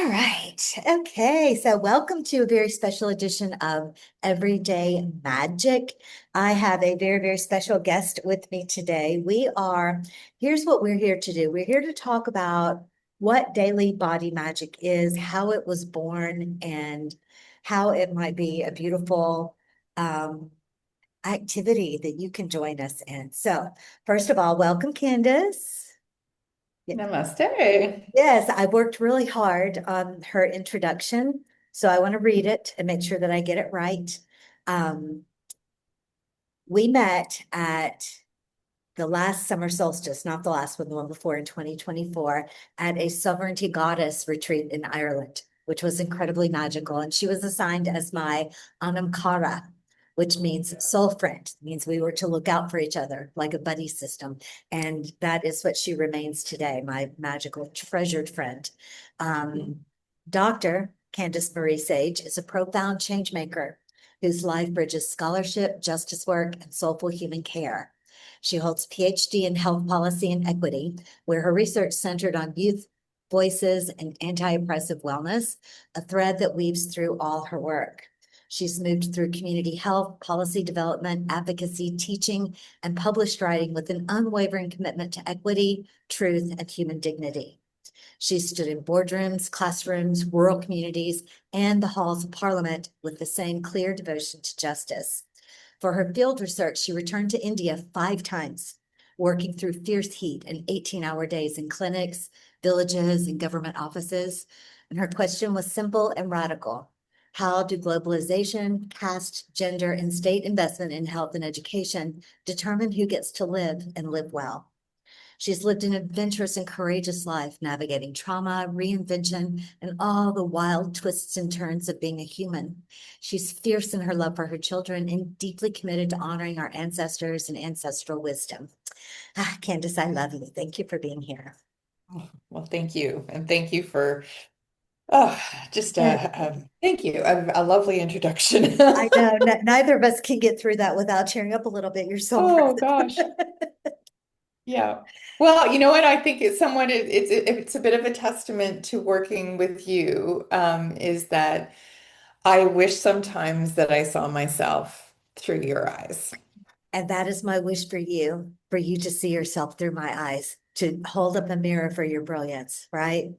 All right. Okay. So, welcome to a very special edition of Everyday Magic. I have a very, very special guest with me today. Here's what we're here to do. We're here to talk about what daily body magic is, how it was born, and how it might be a beautiful um, activity that you can join us in. So, first of all, welcome, Candice. Namaste. Yes, I worked really hard on her introduction, so I want to read it and make sure that I get it right. Um, we met at the last summer solstice, not the last one, the one before in 2024, at a sovereignty goddess retreat in Ireland, which was incredibly magical. And she was assigned as my Anamkara, which means soul friend. It means we were to look out for each other like a buddy system. And that is what she remains today, my magical, treasured friend. Dr. Candice Marie Sage is a profound change maker whose life bridges scholarship, justice work, and soulful human care. She holds PhD in health policy and equity, where her research centered on youth voices and anti-oppressive wellness, a thread that weaves through all her work. She's moved through community health, policy development, advocacy, teaching, and published writing with an unwavering commitment to equity, truth, and human dignity. She stood in boardrooms, classrooms, rural communities, and the halls of Parliament with the same clear devotion to justice. For her field research, she returned to India 5 times, working through fierce heat and 18-hour days in clinics, villages, and government offices. And her question was simple and radical. How do globalization, caste, gender, and state investment in health and education determine who gets to live and live well? She's lived an adventurous and courageous life, navigating trauma, reinvention, and all the wild twists and turns of being a human. She's fierce in her love for her children and deeply committed to honoring our ancestors and ancestral wisdom. Candice, I love you. Thank you for being here. Well, thank you. And thank you for, oh, just And thank you. A lovely introduction. I know neither of us can get through that without tearing up a little bit. You're so Oh impressive. gosh. Yeah. Well, you know what? I think it's somewhat, it's a bit of a testament to working with you, is that I wish sometimes that I saw myself through your eyes. And that is my wish for you to see yourself through my eyes, to hold up a mirror for your brilliance, right?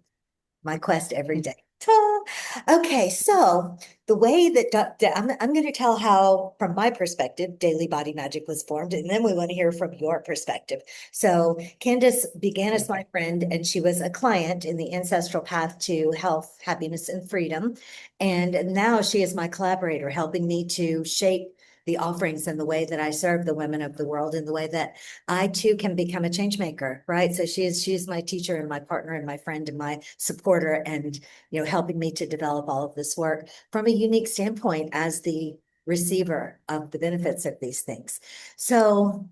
My quest every day. Ta. Okay, so the way that I'm going to tell how, from my perspective, daily body magic was formed, and then we want to hear from your perspective. So Candice began as my Okay. friend, and she was a client in the ancestral path to health, happiness, and freedom. And now she is my collaborator, helping me to shape the offerings and the way that I serve the women of the world in the way that I too can become a change maker, right? So she's my teacher and my partner and my friend and my supporter and, helping me to develop all of this work from a unique standpoint as the receiver of the benefits of these things. So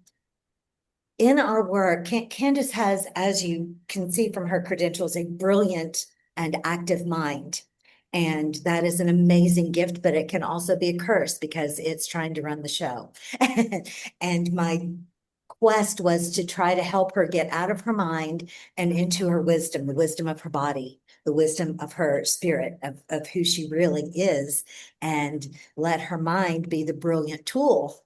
in our work, Candice has, as you can see from her credentials, a brilliant and active mind. And that is an amazing gift, but it can also be a curse because it's trying to run the show. And my quest was to try to help her get out of her mind and into her wisdom, the wisdom of her body, the wisdom of her spirit, of who she really is, and let her mind be the brilliant tool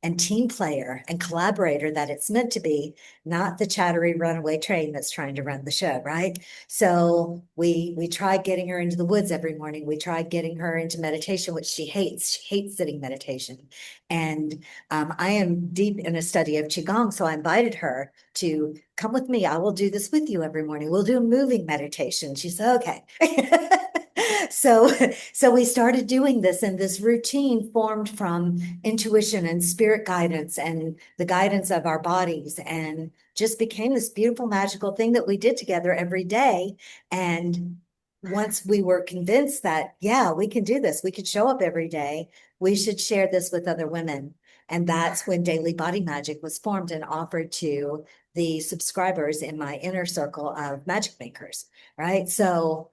and team player and collaborator that it's meant to be, not the chattery runaway train that's trying to run the show, right? So we tried getting her into the woods every morning. We tried getting her into meditation, which she hates. She hates sitting meditation. And I am deep in a study of Qigong, so I invited her to come with me. I will do this with you every morning. We'll do a moving meditation. She said, okay. So, so we started doing this, and this routine formed from intuition and spirit guidance and the guidance of our bodies, and just became this beautiful, magical thing that we did together every day. And once we were convinced that, yeah, we can do this, we could show up every day, we should share this with other women. And that's when Daily Body Magic was formed and offered to the subscribers in my inner circle of magic makers, right? So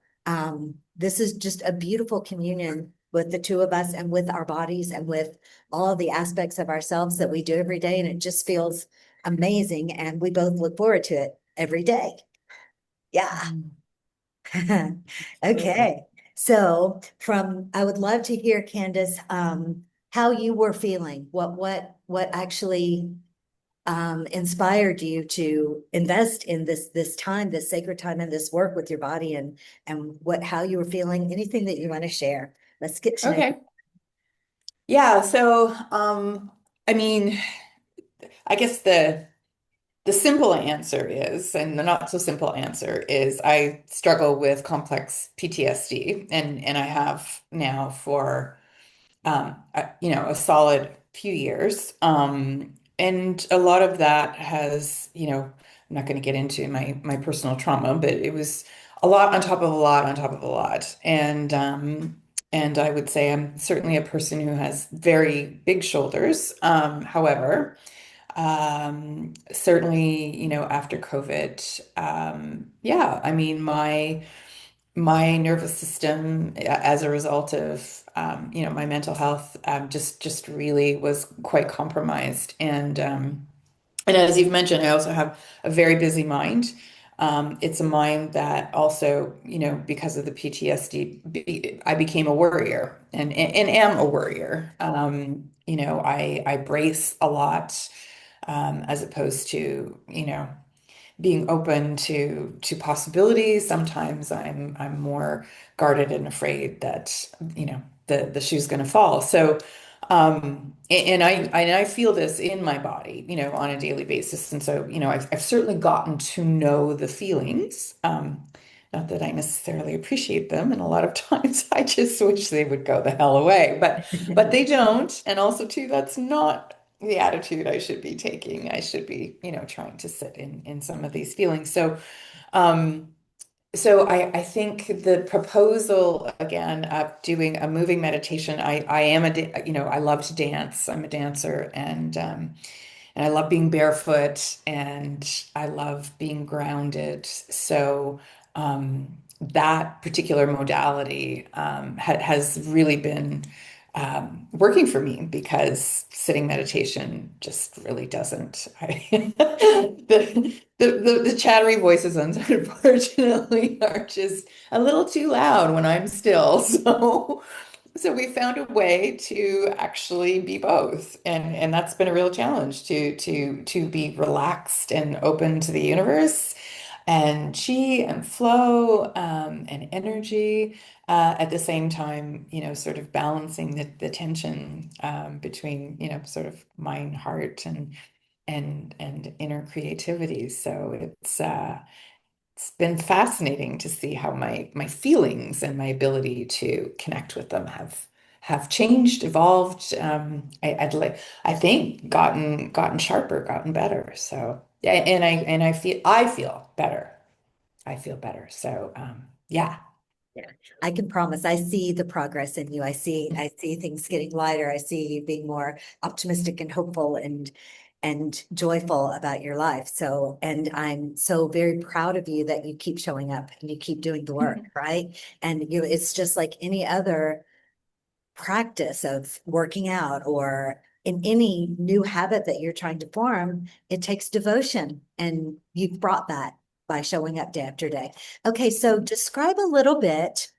this is just a beautiful communion with the two of us and with our bodies and with all the aspects of ourselves that we do every day. And it just feels amazing. And we both look forward to it every day. Yeah. Mm. Absolutely. Okay. So I would love to hear, Candace, how you were feeling. What actually inspired you to invest in this time, this sacred time and this work with your body and how you were feeling, anything that you want to share. Let's get to know you. Okay. Yeah, so I mean, I guess the simple answer is, and the not so simple answer is, I struggle with complex PTSD, and I have now for a solid few years. And a lot of that has, I'm not going to get into my personal trauma, but it was a lot on top of a lot on top of a lot. And I would say I'm certainly a person who has very big shoulders. However, certainly, after COVID, yeah, I mean, my nervous system as a result of my mental health just really was quite compromised, and as you've mentioned, I also have a very busy mind. It's a mind that also, because of the PTSD, I became a worrier and am a worrier. I brace a lot, as opposed to, being open to possibilities. Sometimes I'm more guarded and afraid that, the shoe's going to fall. So, and I feel this in my body, on a daily basis. And so, I've certainly gotten to know the feelings. Not that I necessarily appreciate them, and a lot of times I just wish they would go the hell away. But they don't. And also, too, that's not the attitude I should be taking. I should be, trying to sit in some of these feelings. Um, so I think the proposal again of doing a moving meditation, I am I love to dance. I'm a dancer, and I love being barefoot, and I love being grounded. So that particular modality has really been working for me, because sitting meditation just really doesn't. The chattery voices, unfortunately, are just a little too loud when I'm still. So we found a way to actually be both, and that's been a real challenge to be relaxed and open to the universe and chi and flow, and energy, at the same time, sort of balancing the tension, between, sort of mind, heart, and inner creativity. So it's been fascinating to see how my feelings and my ability to connect with them have changed, evolved. I think gotten sharper, gotten better. So yeah, and I feel better. I feel better. So yeah. Yeah, I can promise. I see the progress in you. I see things getting lighter. I see you being more optimistic and hopeful and joyful about your life. So, and I'm so very proud of you that you keep showing up and you keep doing the work, right? And it's just like any other practice of working out or in any new habit that you're trying to form, it takes devotion. And you've brought that by showing up day after day. Okay, so describe a little bit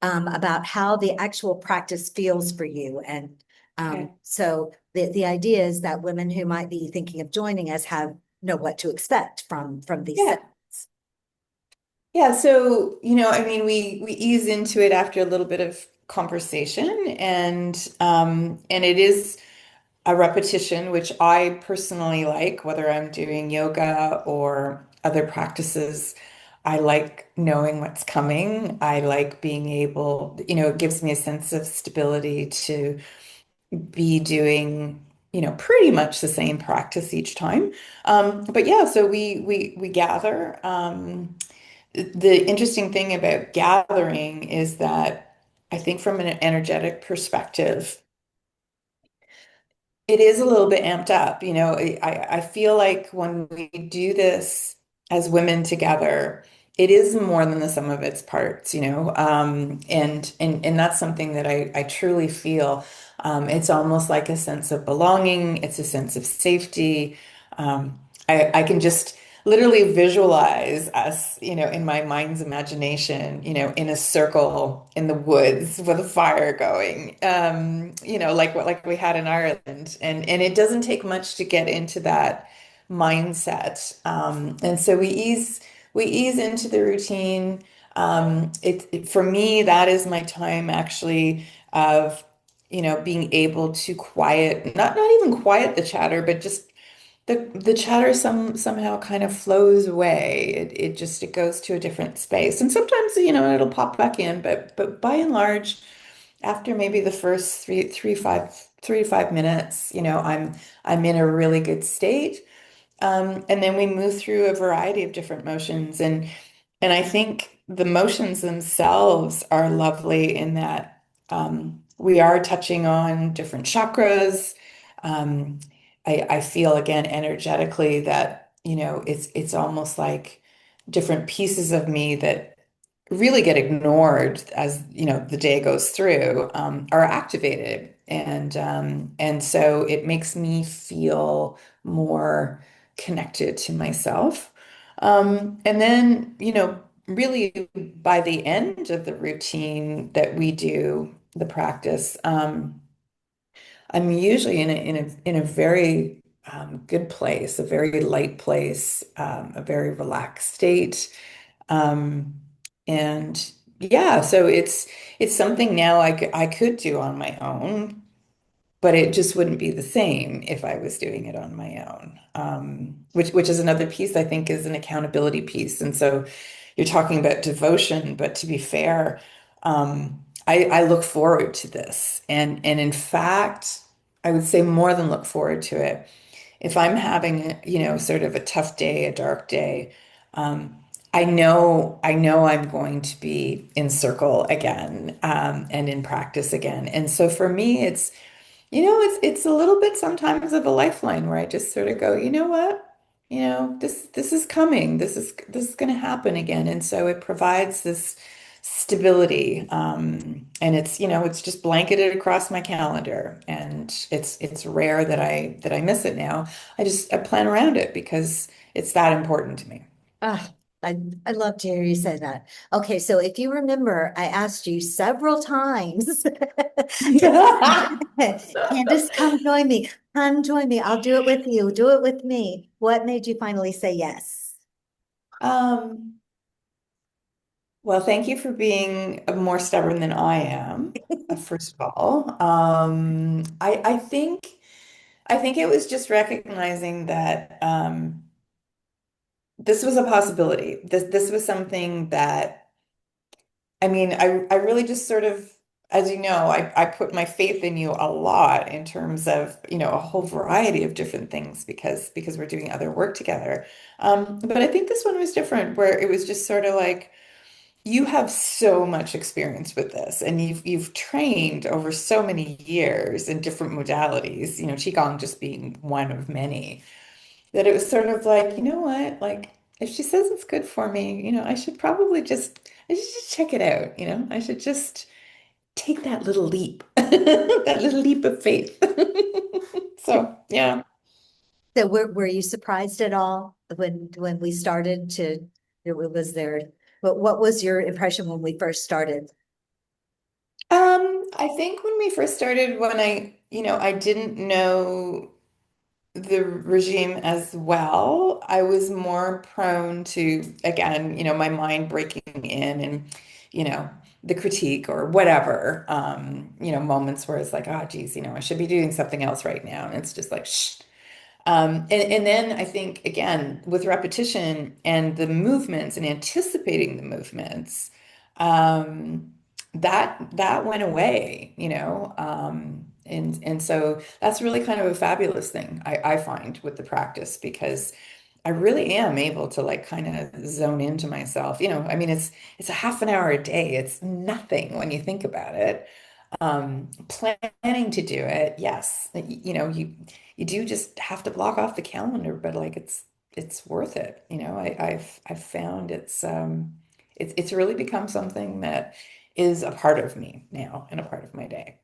about how the actual practice feels for you. And Okay. so the idea is that women who might be thinking of joining us have know what to expect from these Yeah. sessions. Yeah, so, I mean, we ease into it after a little bit of conversation, and it is a repetition, which I personally like, whether I'm doing yoga or other practices. I like knowing what's coming. I like being able, it gives me a sense of stability to be doing, pretty much the same practice each time. But yeah, so we gather. The interesting thing about gathering is that I think from an energetic perspective, it is a little bit amped up. I feel like when we do this as women together, it is more than the sum of its parts, and that's something that I truly feel. It's almost like a sense of belonging. It's a sense of safety. I can just literally visualize us, in my mind's imagination, in a circle in the woods with a fire going, like we had in Ireland. And it doesn't take much to get into that mindset. And so we ease into the routine. For me, that is my time actually of, being able to quiet, not even quiet the chatter, but just the chatter somehow kind of flows away. It goes to a different space. And sometimes, it'll pop back in, but by and large, after maybe the first 3 to 5 minutes, I'm in a really good state. And then we move through a variety of different motions. And I think the motions themselves are lovely in that we are touching on different chakras. Um, I feel again energetically that, it's almost like different pieces of me that really get ignored as, the day goes through, are activated. And so it makes me feel more connected to myself. And then, really by the end of the routine that we do, the practice, I'm usually in a very good place, a very light place, a very relaxed state. Um, and yeah, so it's something now I could do on my own, but it just wouldn't be the same if I was doing it on my own. Which is another piece I think is an accountability piece. And so you're talking about devotion, but to be fair, I look forward to this. And in fact, I would say more than look forward to it. If I'm having, sort of a tough day, a dark day, um, I know I'm going to be in circle again, and in practice again. And so for me, it's a little bit sometimes of a lifeline where I just sort of go, you know what? This is coming. This is going to happen again. And so it provides this stability. And it's just blanketed across my calendar. And it's rare that I miss it now. I plan around it because it's that important to me. Ah, I love to hear you say that. Okay, so if you remember, I asked you several times Candace, come join me. Come join me. I'll do it with you. Do it with me. What made you finally say yes? Um, Well, thank you for being more stubborn than I am, first of all. I think it was just recognizing that this was a possibility. This was something that I mean, I really just sort of, as you know, I put my faith in you a lot in terms of, a whole variety of different things because we're doing other work together. But I think this one was different, where it was just sort of like, you have so much experience with this, and you've trained over so many years in different modalities, Qigong just being one of many, that it was sort of like, you know what, like if she says it's good for me, I should just check it out, I should just take that little leap, that little leap of faith. So, yeah. So were you surprised at all when we started to, was there, what was your impression when we first started? I think when we first started, when I didn't know the regime as well, I was more prone to, again, my mind breaking in and, you know, the critique or whatever, moments where it's like, oh, geez, I should be doing something else right now. And it's just like, shh. And then I think, again, with repetition and the movements and anticipating the movements, um, that went away, and so that's really kind of a fabulous thing I find with the practice, because I really am able to like kind of zone into myself. I mean, it's a half an hour a day. It's nothing when you think about it. Planning to do it, yes, you do just have to block off the calendar, but like it's worth it. I've found it's really become something that is a part of me now and a part of my day.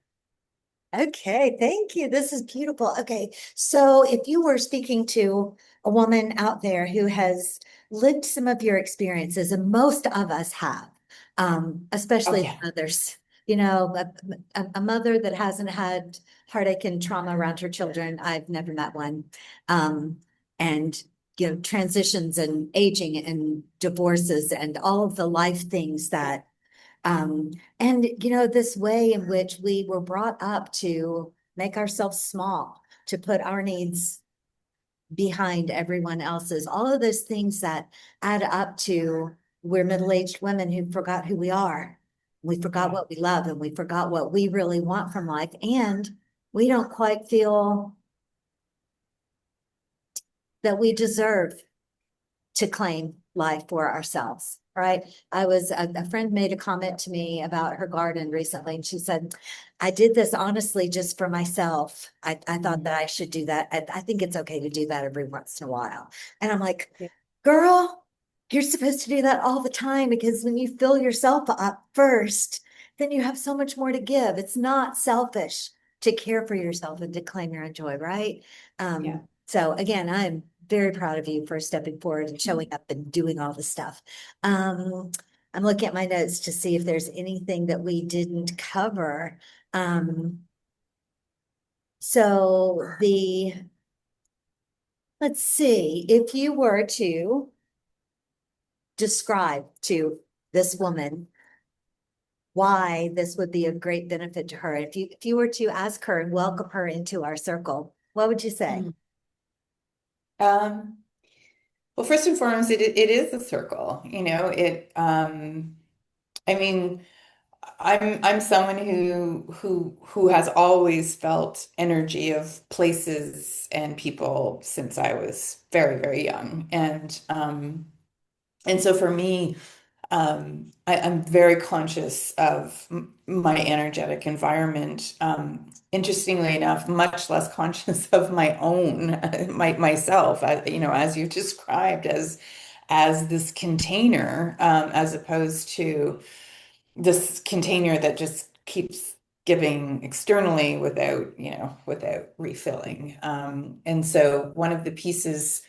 Okay, thank you. This is beautiful. Okay, so if you were speaking to a woman out there who has lived some of your experiences, and most of us have, Oh especially yeah. mothers, you know, a mother that hasn't had heartache and trauma around her children, I've never met one. Um, and transitions and aging and divorces and all of the life things that um, and this way in which we were brought up to make ourselves small, to put our needs behind everyone else's, all of those things that add up to we're middle-aged women who forgot who we are. We forgot Yeah. what we love and we forgot what we really want from life. And we don't quite feel that we deserve to claim life for ourselves, right? A friend made a comment to me about her garden recently, and she said, I did this honestly just for myself. I thought Mhm. that I should do that. I think it's okay to do that every once in a while. And I'm like, Yeah. girl, you're supposed to do that all the time because when you fill yourself up first, then you have so much more to give. It's not selfish to care for yourself and to claim your own joy, right? Yeah. So again, I'm very proud of you for stepping forward and showing up and doing all the stuff. Um, I'm looking at my notes to see if there's anything that we didn't cover. Um, so let's see, if you were to describe to this woman why this would be a great benefit to her, if you were to ask her and welcome her into our circle, what would you say? Mhm. Um, well, first and foremost, it is a circle, I mean, I'm someone who has always felt energy of places and people since I was very, very young. And so for me, I'm very conscious of my energetic environment. Interestingly enough, much less conscious of my own, myself, as you described as this container, as opposed to this container that just keeps giving externally without refilling. And so one of the pieces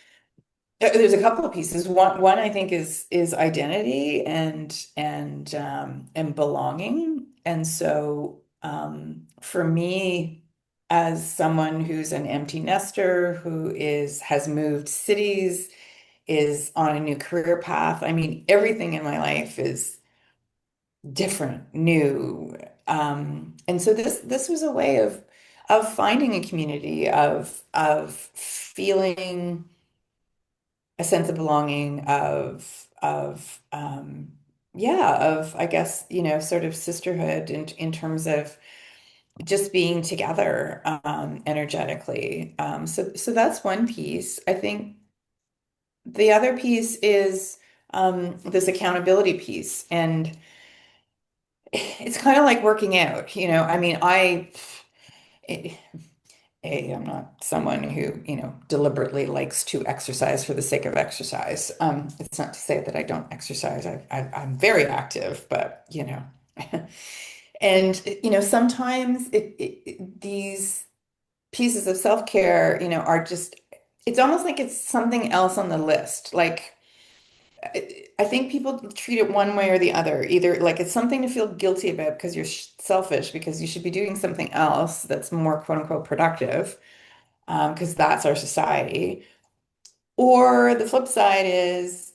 there's a couple of pieces. One I think is identity and belonging. And so for me, as someone who's an empty nester, who is has moved cities, is on a new career path. I mean, everything in my life is different, new. And so this was a way of finding a community, of feeling a sense of belonging, of I guess, sort of sisterhood in terms of just being together energetically. So that's one piece. I think the other piece is this accountability piece. And it's kind of like working out, I mean, I'm not someone who, deliberately likes to exercise for the sake of exercise. It's not to say that I don't exercise. I'm very active, but, and, sometimes these pieces of self-care, are just, it's almost like it's something else on the list. Like, I think people treat it one way or the other. Either like it's something to feel guilty about because you're selfish, because you should be doing something else that's more quote unquote productive, because that's our society. Or the flip side is,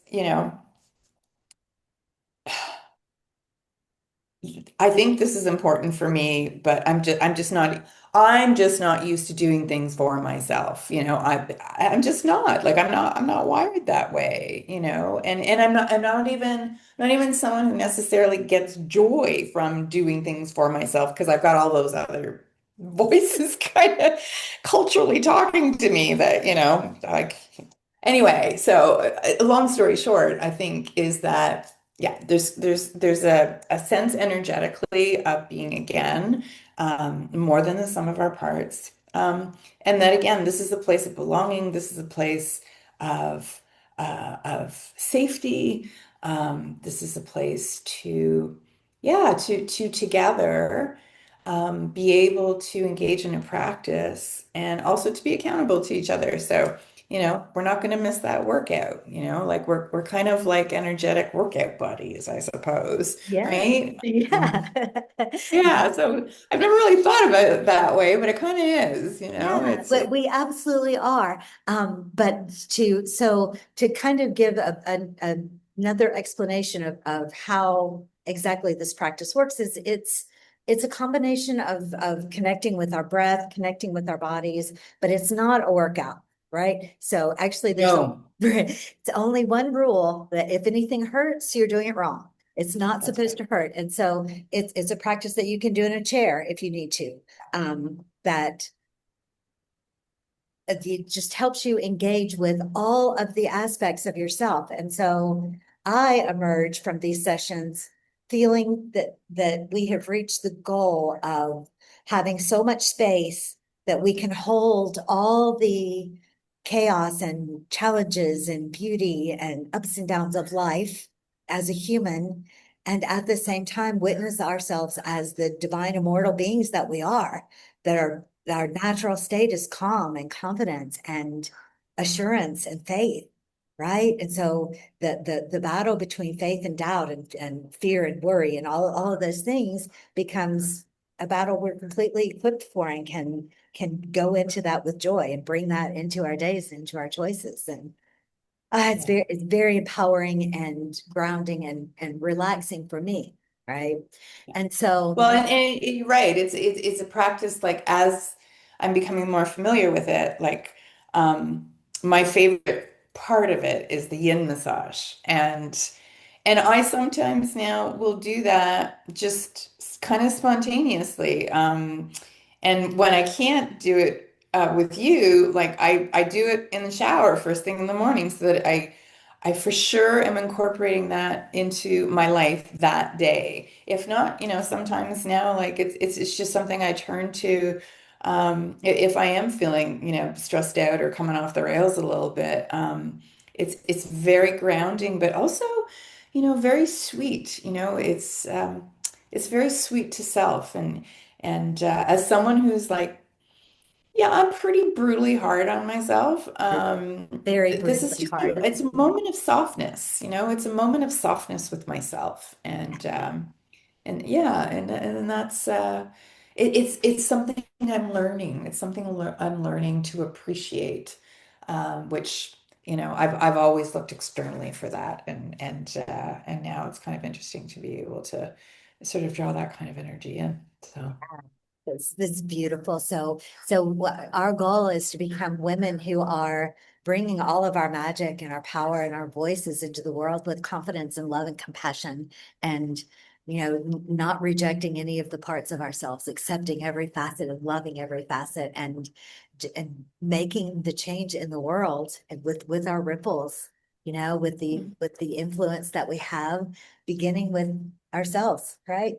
I think this is important for me, but I'm just not used to doing things for myself. I'm just not like I'm not wired that way, and I'm not even someone who necessarily gets joy from doing things for myself because I've got all those other voices kind of culturally talking to me that, like anyway, so long story short, I think is that yeah, there's a sense energetically of being again more than the sum of our parts. And that again, this is a place of belonging. This is a place of of safety. This is a place to yeah to together. be able to engage in a practice and also to be accountable to each other. So, we're not going to miss that workout, like we're kind of like energetic workout buddies, I suppose, Yeah. right? Yeah. Yeah, so I've never really thought about it that way, but it kind of is, Yeah, it's but we absolutely are. But to kind of give another explanation of how exactly this practice works is it's a combination of connecting with our breath, connecting with our bodies, but it's not a workout, right? So actually no, it's only one rule that if anything hurts, you're doing it wrong. It's not that's supposed right. to hurt. And so it's a practice that you can do in a chair if you need to. That it just helps you engage with all of the aspects of yourself. And so I emerge from these sessions feeling that we have reached the goal of having so much space that we can hold all the chaos and challenges and beauty and ups and downs of life as a human, and at the same time witness ourselves as the divine immortal beings that we are, that are our natural state is calm and confidence and assurance and faith, right? And so the battle between faith and doubt and fear and worry and all of those things becomes a battle we're completely equipped for and can go into that with joy and bring that into our days, into our choices. And Yeah. it's very empowering and grounding and relaxing for me, right? And so Well, and you're right. It's a practice like as I'm becoming more familiar with it, like my favorite part of it is the yin massage. And I sometimes now will do that just kind of spontaneously. And when I can't do it with you, like I do it in the shower first thing in the morning so that I for sure am incorporating that into my life that day. If not, sometimes now like it's just something I turn to if I am feeling, stressed out or coming off the rails a little bit. It's very grounding, but also, very sweet. It's very sweet to self and as someone who's like, yeah, I'm pretty brutally hard on myself. very This is brutally just hard. it's a moment of softness, it's a moment of softness with myself. And yeah, and that's it's something I'm learning. It's something I'm learning to appreciate, which I've always looked externally for that, and now it's kind of interesting to be able to sort of draw that kind of energy in. So. This is beautiful. So what our goal is to become women who are bringing all of our magic and our power and our voices into the world with confidence and love and compassion, and not rejecting any of the parts of ourselves, accepting every facet and loving every facet, and making the change in the world and with our ripples, with the influence that we have, beginning with ourselves, right?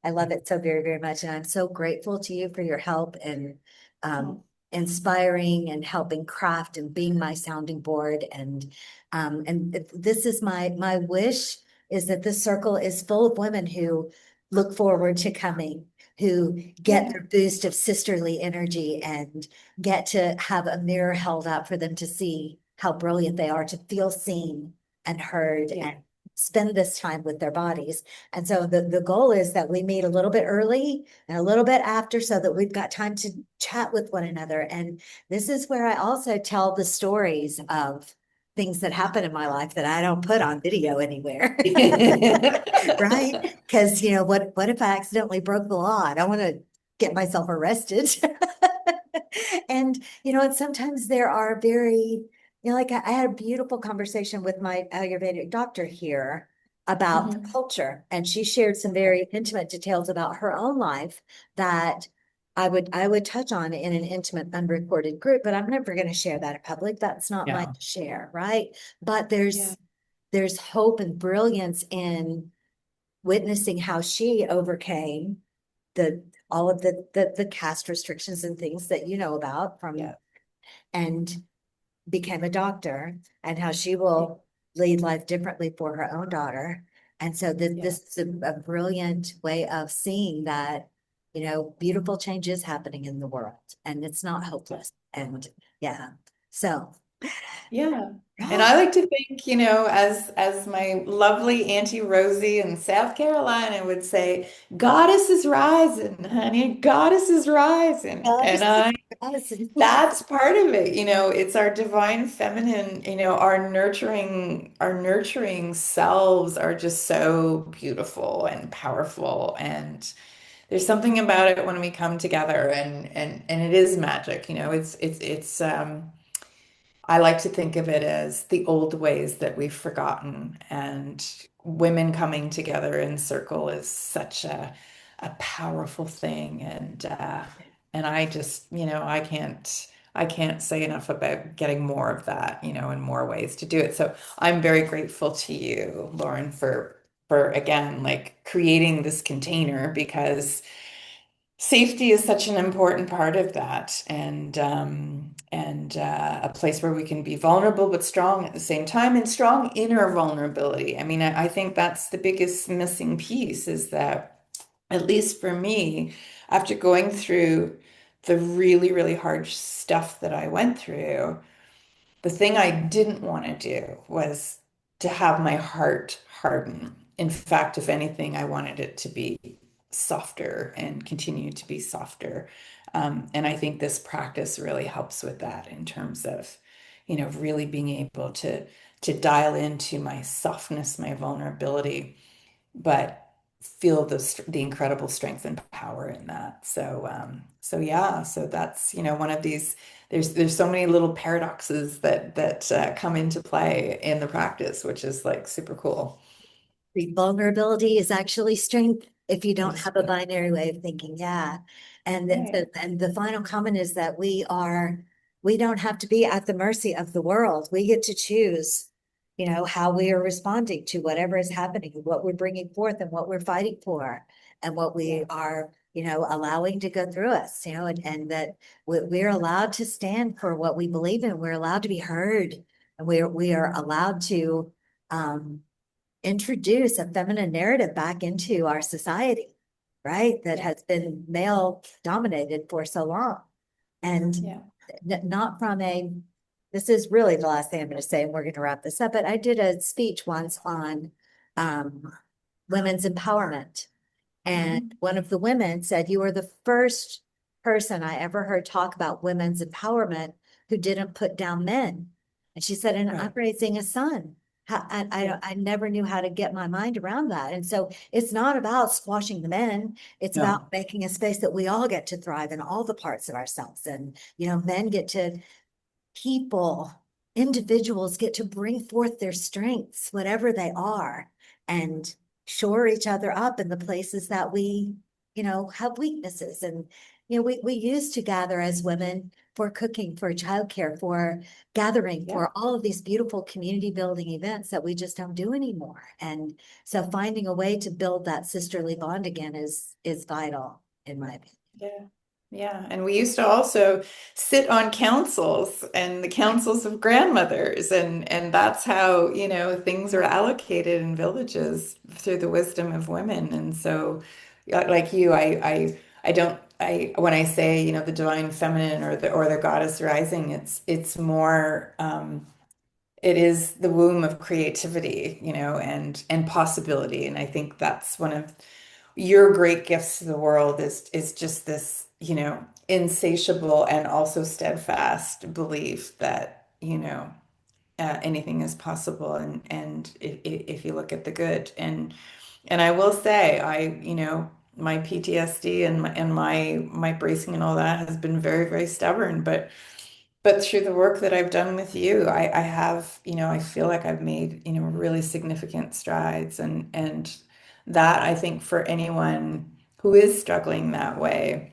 I love it so very, very much. And I'm so grateful to you for your help and um, Oh, inspiring and helping craft and being my sounding board. And this is my wish is that this circle is full of women who look forward to coming, who get yeah. their boost of sisterly energy and get to have a mirror held up for them to see how brilliant they are, to feel seen and heard Yeah. and spend this time with their bodies. And so the goal is that we meet a little bit early and a little bit after so that we've got time to chat with one another. And this is where I also tell the stories of things that happen in my life that I don't put on video anywhere. Right? Because what if I accidentally broke the law? I don't want to get myself arrested. And sometimes there are very, like I had a beautiful conversation with my Ayurvedic doctor here about the Mhm. culture, and she shared some Okay. very intimate details about her own life that I would touch on in an intimate unrecorded group, but I'm never going to share that in public. That's not my Yeah. share, right? But Yeah. there's hope and brilliance in witnessing how she overcame the all of the caste restrictions and things that you know about from, Yeah. and became a doctor, and how she Yeah. will lead life differently for her own daughter. And so Yeah. this is a brilliant way of seeing that beautiful change is happening in the world and it's not hopeless. And yeah, so, Yeah. And right. I like to think, as my lovely Auntie Rosie in South Carolina would say, Goddess is rising, honey, Goddess is rising. God And is I awesome. That's part of it. It's our divine feminine, our nurturing selves are just so beautiful and powerful. And there's something about it when we come together and it is magic. I like to think of it as the old ways that we've forgotten, and women coming together in circle is such a powerful thing. And I just, I can't say enough about getting more of that, in more ways to do it. So I'm very grateful to you, Lauren, for again, like creating this container because safety is such an important part of that, and a place where we can be vulnerable but strong at the same time, and strong inner vulnerability. I mean, I think that's the biggest missing piece is that, at least for me, after going through the really, really hard stuff that I went through, the thing I didn't want to do was to have my heart harden. In fact, if anything, I wanted it to be softer and continue to be softer. And I think this practice really helps with that in terms of, really being able to dial into my softness, my vulnerability, but feel the incredible strength and power in that. So yeah, so that's, one of these, there's so many little paradoxes that come into play in the practice, which is like super cool. The vulnerability is actually strength if you don't There's, have a binary way of thinking. Yeah. And right. the final comment is that we don't have to be at the mercy of the world. We get to choose, how we are responding to whatever is happening, what we're bringing forth and what we're fighting for and what we Yeah. are, allowing to go through us, and that we're allowed to stand for what we believe in. We're allowed to be heard and we are allowed to, um, introduce a feminine narrative back into our society, right? That Yeah. has been male dominated for so long. And Yeah. not from this is really the last thing I'm going to say, and we're going to wrap this up. But I did a speech once on um, women's empowerment. And Mhm. one of the women said, "You are the first person I ever heard talk about women's empowerment who didn't put down men." And she said, "And I'm Right. raising a son. Yeah. I never knew how to get my mind around that." And so it's not about squashing the men. It's No. about making a space that we all get to thrive in all the parts of ourselves. And, men get to people, individuals get to bring forth their strengths, whatever they are, and shore each other up in the places that we, have weaknesses. And, we used to gather as women for cooking, for childcare, for gathering, Yeah. for all of these beautiful community building events that we just don't do anymore. And so finding a way to build that sisterly bond again is vital, in my opinion. Yeah. Yeah. And we used to also sit on councils and the councils of grandmothers, and that's how, things are allocated in villages through the wisdom of women. And so, yeah, like you, I don't, when I say, the divine feminine or the goddess rising, it's more, it is the womb of creativity, and possibility. And I think that's one of your great gifts to the world is just this, insatiable and also steadfast belief that, anything is possible, and if you look at the good. And I will say, my PTSD and my bracing and all that has been very, very stubborn, but through the work that I've done with you, I have, I feel like I've made, really significant strides. And that, I think, for anyone who is struggling that way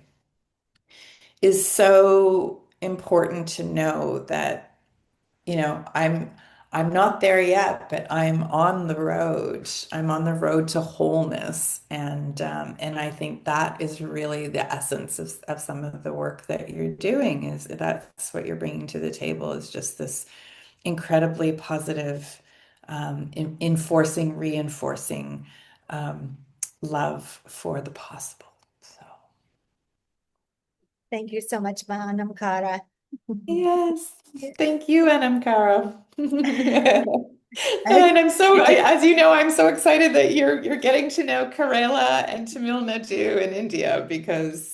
is so important to know that, I'm not there yet, but I'm on the road. I'm on the road to wholeness. And I think that is really the essence of some of the work that you're doing, is that's what you're bringing to the table, is just this incredibly positive, reinforcing, um, love for the possible. So. Thank you so much, Mahanam Kara. Yes, thank you, Anamkara. Okay. And as you know, I'm so excited that you're getting to know Kerala and Tamil Nadu in India because,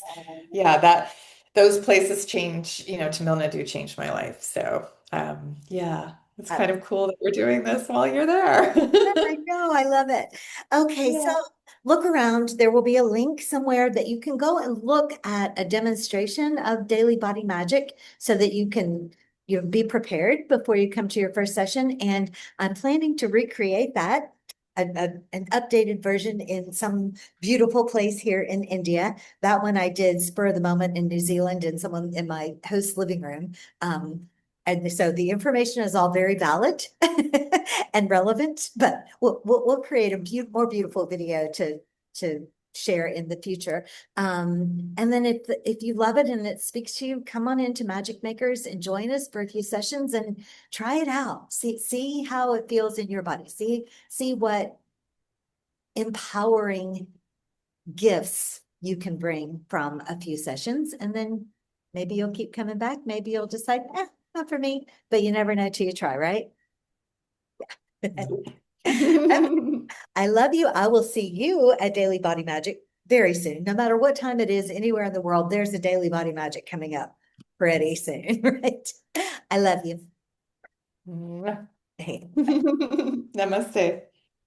yeah, that those places change. Tamil Nadu changed my life. So, yeah, it's kind of cool that we're doing this while you're there. I know, I love it. Okay, so Yeah. look around. There will be a link somewhere that you can go and look at a demonstration of daily body magic so that you can be prepared before you come to your first session. And I'm planning to recreate that. An updated version in some beautiful place here in India. That one I did spur of the moment in New Zealand and someone in my host living room. And so the information is all very valid and relevant, but we'll create a more beautiful video to share in the future. And then if you love it and it speaks to you, come on into Magic Makers and join us for a few sessions and try it out. See how it feels in your body. See what empowering gifts you can bring from a few sessions, and then maybe you'll keep coming back. Maybe you'll decide, not for me, but you never know till you try, right? I love you. I will see you at Daily Body Magic very soon. No matter what time it is, anywhere in the world, there's a Daily Body Magic coming up pretty soon, right? I love you. Hey, Namaste.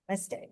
namaste.